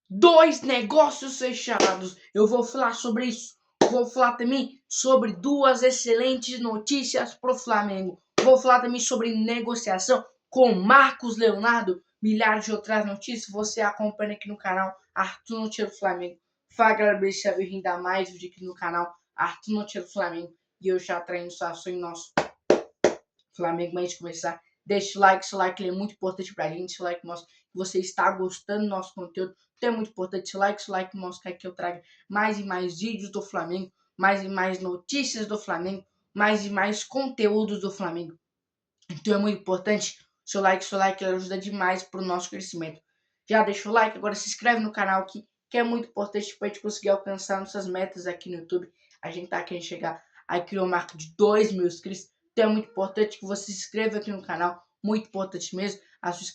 Dois negócios fechados. Eu vou falar sobre isso. Vou falar também sobre duas excelentes notícias pro Flamengo. Vou falar também sobre negociação com Marcos Leonardo. Milhares de outras notícias você acompanha aqui no canal Arthur Notícias do Flamengo. Fala galera, deixa eu vir dar mais vídeo aqui no canal Arthur Notícias do Flamengo. E eu já traindo só em nosso Flamengo. Mas antes de começar, deixa o like, seu like é muito importante pra gente. Seu like mostra que você está gostando do nosso conteúdo. Então é muito importante seu like mostra que eu trago mais e mais vídeos do Flamengo, mais e mais notícias do Flamengo, mais e mais conteúdos do Flamengo. Então é muito importante seu like ajuda demais pro nosso crescimento. Já deixa o like, agora se inscreve no canal que é muito importante para a gente conseguir alcançar nossas metas aqui no YouTube. A gente tá querendo chegar aqui ao marco de 2.000 inscritos. Então é muito importante que você se inscreva aqui no canal. Muito importante mesmo. A sua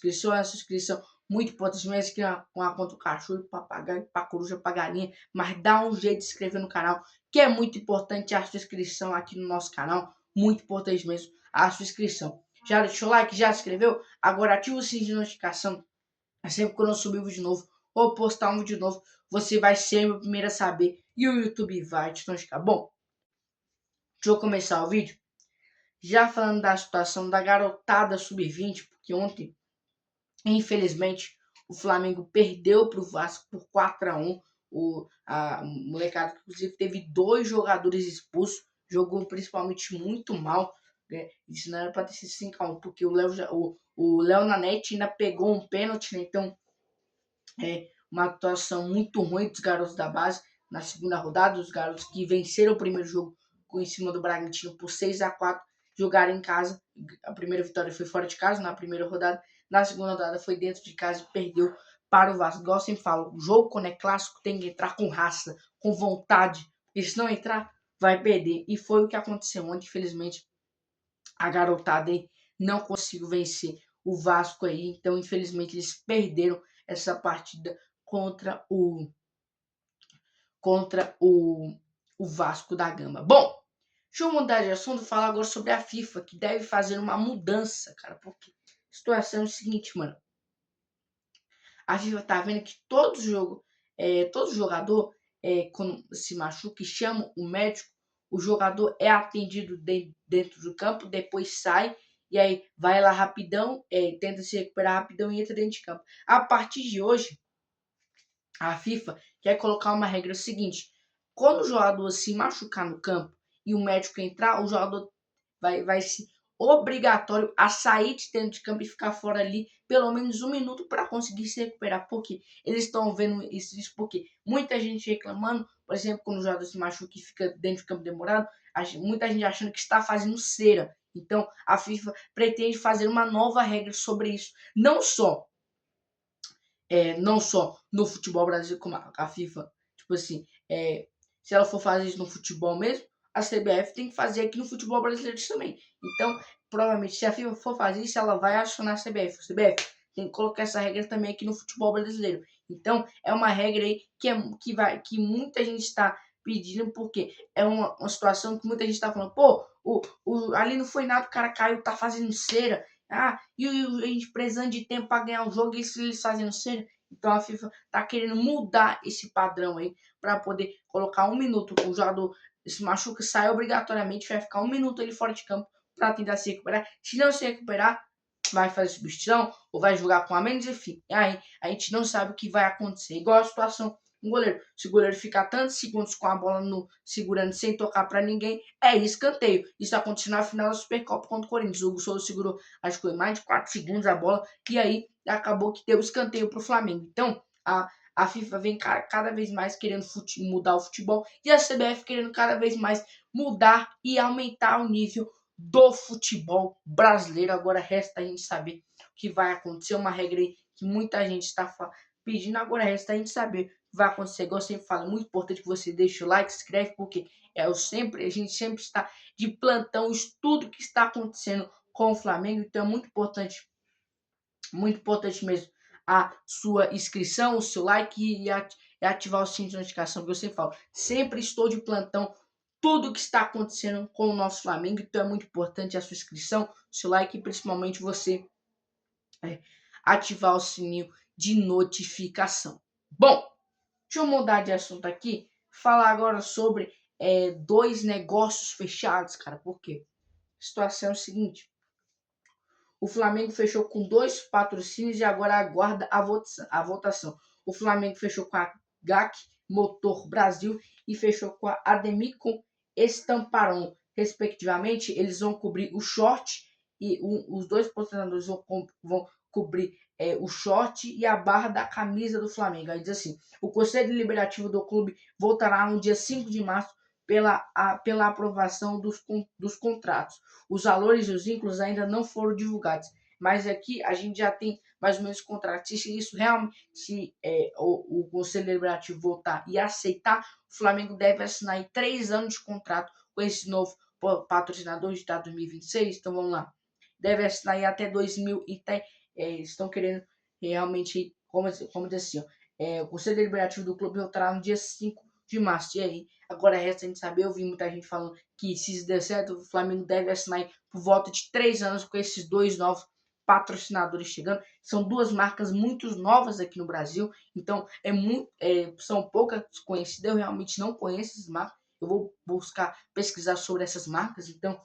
inscrição. Muito importante mesmo. Que com a conta do cachorro, papagaio, pra coruja, pra galinha. Mas dá um jeito de se inscrever no canal. Que é muito importante a sua inscrição aqui no nosso canal. Muito importante mesmo a sua inscrição. Já deixou o like? Já se inscreveu? Agora ativa o sininho de notificação. Sempre quando eu subir um vídeo novo ou postar um vídeo novo, você vai ser o primeiro a saber. E o YouTube vai te notificar. Bom, deixa eu começar o vídeo. Já falando da situação da garotada sub-20, porque ontem, infelizmente, o Flamengo perdeu para o Vasco por 4-1. A molecada, inclusive, teve 2 jogadores expulsos. Jogou principalmente muito mal. Né? Isso não era para ter sido 5-1, porque o Léo Nanete ainda pegou um pênalti, né? Então, uma atuação muito ruim dos garotos da base na segunda rodada. Os garotos que venceram o primeiro jogo em cima do Bragantino por 6-4, jogaram em casa. A primeira vitória foi fora de casa na primeira rodada. Na segunda rodada foi dentro de casa e perdeu para o Vasco. Igual eu sempre falo, o jogo quando é clássico tem que entrar com raça, com vontade. Porque se não entrar, vai perder. E foi o que aconteceu ontem. Infelizmente, a garotada aí não conseguiu vencer o Vasco aí. Então, infelizmente, eles perderam essa partida contra o Vasco da Gama. Bom, deixa eu mudar de assunto e falar agora sobre a FIFA, que deve fazer uma mudança, cara, porque a situação é o seguinte, mano. A FIFA tá vendo que todo jogador, quando se machuca e chama o médico, o jogador é atendido dentro do campo, depois sai e aí vai lá rapidão, tenta se recuperar rapidão e entra dentro de campo. A partir de hoje, a FIFA quer colocar uma regra seguinte: quando o jogador se machucar no campo e o médico entrar, o jogador vai ser obrigatório a sair de dentro de campo e ficar fora ali pelo menos 1 minuto para conseguir se recuperar. Porque eles estão vendo isso porque muita gente reclamando, por exemplo, quando o jogador se machuca e fica dentro de campo demorado, muita gente achando que está fazendo cera. Então a FIFA pretende fazer uma nova regra sobre isso. Não só no futebol brasileiro, como a FIFA, tipo assim, se ela for fazer isso no futebol mesmo, a CBF tem que fazer aqui no futebol brasileiro também. Então, provavelmente, se a FIFA for fazer isso, ela vai acionar a CBF. A CBF tem que colocar essa regra também aqui no futebol brasileiro. Então, é uma regra aí que muita gente está pedindo, porque é uma situação que muita gente está falando, pô, ali não foi nada, o cara caiu, tá fazendo cera. E a gente precisando de tempo para ganhar o jogo, isso eles fazendo cera. Então a FIFA tá querendo mudar esse padrão aí para poder colocar 1 minuto. O jogador se machuca, sai obrigatoriamente, vai ficar 1 minuto ali fora de campo para tentar se recuperar. Se não se recuperar, vai fazer substituição ou vai jogar com a menos, enfim. Aí a gente não sabe o que vai acontecer. Igual a situação um goleiro. Se o goleiro ficar tantos segundos com a bola segurando sem tocar para ninguém, é escanteio. Isso aconteceu na final da Supercopa contra o Corinthians. O Hugo Souza segurou, acho que foi mais de 4 segundos a bola, e aí acabou que deu escanteio para o Flamengo. Então, a FIFA vem cada vez mais querendo mudar o futebol e a CBF querendo cada vez mais mudar e aumentar o nível do futebol brasileiro. Agora resta a gente saber o que vai acontecer. Uma regra aí que muita gente está pedindo. Agora resta a gente saber o que vai acontecer. Igual eu sempre falo, é muito importante que você deixe o like, se inscreve, porque a gente sempre está de plantão, estudo o que está acontecendo com o Flamengo. Então é muito importante mesmo a sua inscrição, o seu like e ativar o sininho de notificação, que eu sempre falo. Sempre estou de plantão, tudo o que está acontecendo com o nosso Flamengo. Então é muito importante a sua inscrição, o seu like e principalmente você ativar o sininho de notificação. Bom, deixa eu mudar de assunto aqui, falar agora sobre dois negócios fechados, cara. Por quê? A situação é o seguinte: o Flamengo fechou com dois patrocínios e agora aguarda a votação. O Flamengo fechou com a GAC Motor Brasil e fechou com a Ademicon Estamparão, respectivamente. Eles vão cobrir o short e os dois patrocinadores vão cobrir o short e a barra da camisa do Flamengo. Aí diz assim: o Conselho Deliberativo do clube votará no dia 5 de março pela aprovação dos contratos. Os valores e os vínculos ainda não foram divulgados, mas aqui a gente já tem mais ou menos contrato. Se isso realmente, se o Conselho Deliberativo votar e aceitar, o Flamengo deve assinar 3 anos de contrato com esse novo patrocinador de 2026. Então vamos lá, deve assinar até 2000 e estão querendo realmente, como diz assim, o Conselho Deliberativo do clube votará no dia 5 de março. E aí, agora resta a gente saber, eu vi muita gente falando que se der certo, o Flamengo deve assinar por volta de 3 anos com esses dois novos patrocinadores chegando. São duas marcas muito novas aqui no Brasil, então são poucas conhecidas. Eu realmente não conheço essas marcas. Eu vou buscar pesquisar sobre essas marcas. Então,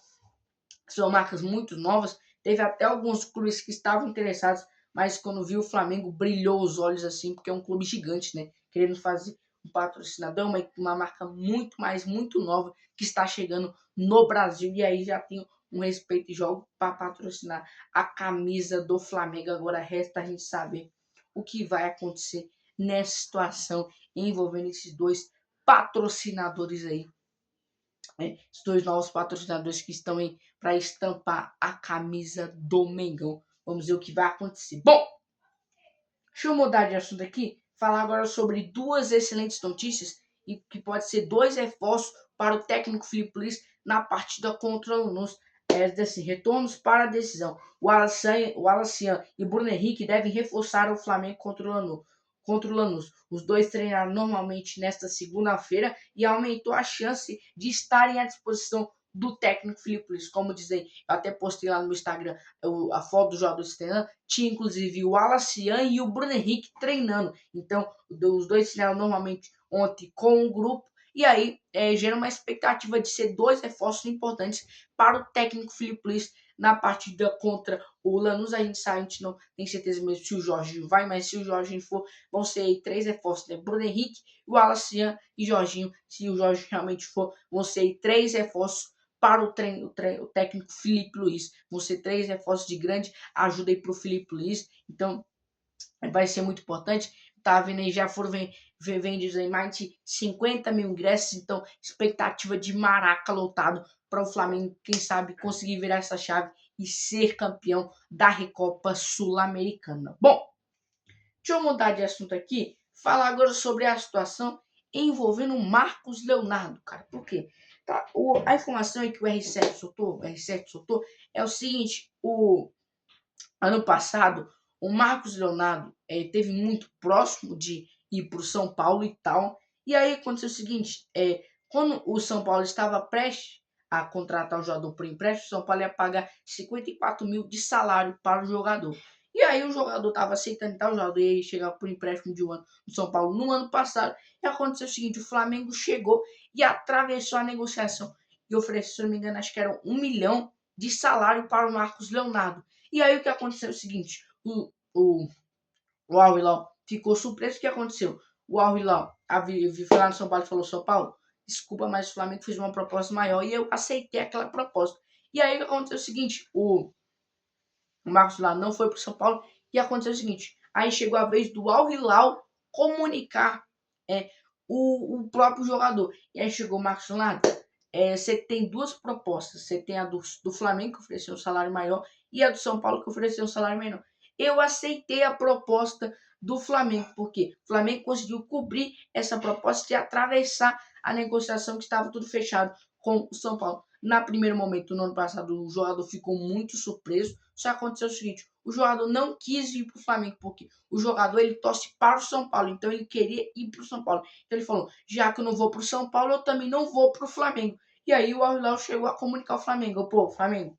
são marcas muito novas. Teve até alguns clubes que estavam interessados, mas quando viu o Flamengo brilhou os olhos assim, porque é um clube gigante, né? Querendo fazer um patrocinador, uma marca muito nova que está chegando no Brasil. E aí já tem um respeito e jogo para patrocinar a camisa do Flamengo. Agora resta a gente saber o que vai acontecer nessa situação envolvendo esses dois patrocinadores aí, né? Os dois novos patrocinadores que estão aí para estampar a camisa do Mengão. Vamos ver o que vai acontecer. Bom, deixa eu mudar de assunto aqui, falar agora sobre duas excelentes notícias e que pode ser dois reforços para o técnico Filipe Luiz na partida contra o Lanús. Assim, retornos para a decisão. O Alassian e Bruno Henrique devem reforçar o Flamengo contra o Lanús. Os dois treinaram normalmente nesta segunda-feira e aumentou a chance de estarem à disposição do técnico Filipe Luiz. Como dizer, eu até postei lá no meu Instagram a foto do jogador treinando, tinha inclusive o Alassian e o Bruno Henrique treinando. Então, os dois treinaram normalmente ontem com o grupo. E aí gera uma expectativa de ser dois reforços importantes para o técnico Filipe Luiz na partida contra o Lanús. A gente sabe, a gente não tem certeza mesmo se o Jorginho vai, mas se o Jorginho for, vão ser aí 3 reforços, né? Bruno Henrique, o Alassian e Jorginho. Se o Jorginho realmente for, vão ser aí 3 reforços para o técnico Filipe Luiz. Vão ser 3 reforços de grande ajuda aí para o Filipe Luiz. Então, vai ser muito importante. Tá vendo aí, já foram vendidos aí mais de 50 mil ingressos. Então, expectativa de maraca lotado para o Flamengo, quem sabe, conseguir virar essa chave e ser campeão da Recopa Sul-Americana. Bom, deixa eu mudar de assunto aqui, falar agora sobre a situação envolvendo o Marcos Leonardo, cara. Por quê? Tá, a informação é que o R7 soltou é o seguinte: o ano passado, o Marcos Leonardo teve muito próximo de ir para o São Paulo e tal. E aí aconteceu o seguinte: quando o São Paulo estava prestes a contratar o jogador por empréstimo, o São Paulo ia pagar 54 mil de salário para o jogador. E aí o jogador estava aceitando e tal, o jogador ia chegar por empréstimo de um ano no São Paulo no ano passado. E aconteceu o seguinte: o Flamengo chegou e atravessou a negociação e ofereceu, se não me engano, acho que era 1 milhão de salário para o Marcos Leonardo. E aí o que aconteceu é o seguinte: o Al Hilal ficou surpreso. O que aconteceu? O Al Hilal foi lá no São Paulo e falou: São Paulo, desculpa, mas o Flamengo fez uma proposta maior e eu aceitei aquela proposta. E aí o que aconteceu é o seguinte: o Marcos Leonardo não foi para o São Paulo e aconteceu o seguinte: aí chegou a vez do Al Hilal comunicar o próprio jogador. E aí chegou o Marcos Leonardo. Você tem duas propostas. Você tem a do Flamengo, que ofereceu um salário maior, e a do São Paulo, que ofereceu um salário menor. Eu aceitei a proposta do Flamengo, porque o Flamengo conseguiu cobrir essa proposta e atravessar a negociação que estava tudo fechado com o São Paulo. Na primeiro momento, no ano passado, o jogador ficou muito surpreso. Só aconteceu o seguinte: o jogador não quis ir para o Flamengo, porque o jogador ele torce para o São Paulo, então ele queria ir para o São Paulo. Então ele falou: já que eu não vou para o São Paulo, eu também não vou para o Flamengo. E aí o Al Hilal chegou a comunicar ao Flamengo: pô, Flamengo,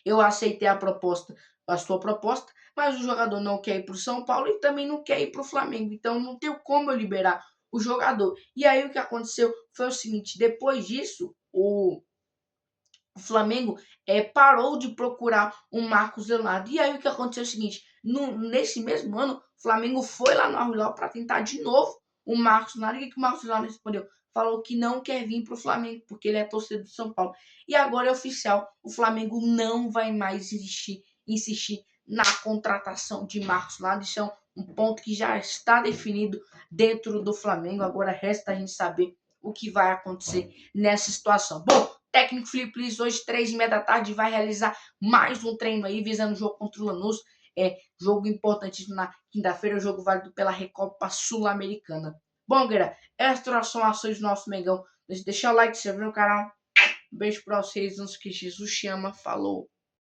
eu aceitei a proposta a sua proposta, mas o jogador não quer ir para o São Paulo e também não quer ir para o Flamengo. Então não tem como eu liberar o jogador. E aí o que aconteceu foi o seguinte: depois disso, o Flamengo parou de procurar o Marcos Leonardo. E aí o que aconteceu é o seguinte: nesse mesmo ano, o Flamengo foi lá no Al-Hilal para tentar de novo o Marcos Leonardo. E o que o Marcos Leonardo respondeu? Falou que não quer vir para o Flamengo, porque ele é torcedor do São Paulo. E agora é oficial: o Flamengo não vai mais insistir na contratação de Marcos Leonardo. Isso é um ponto que já está definido dentro do Flamengo. Agora resta a gente saber o que vai acontecer nessa situação. Bom, técnico Felipe Luiz, hoje, 3h30 da tarde, vai realizar mais um treino aí, visando o jogo contra o Lanús. Jogo importantíssimo na quinta-feira, jogo válido pela Recopa Sul-Americana. Bom, galera, estas são ações do nosso Mengão. Deixa o like, se inscrever no canal. Um beijo pra vocês, antes que Jesus chama. Falou!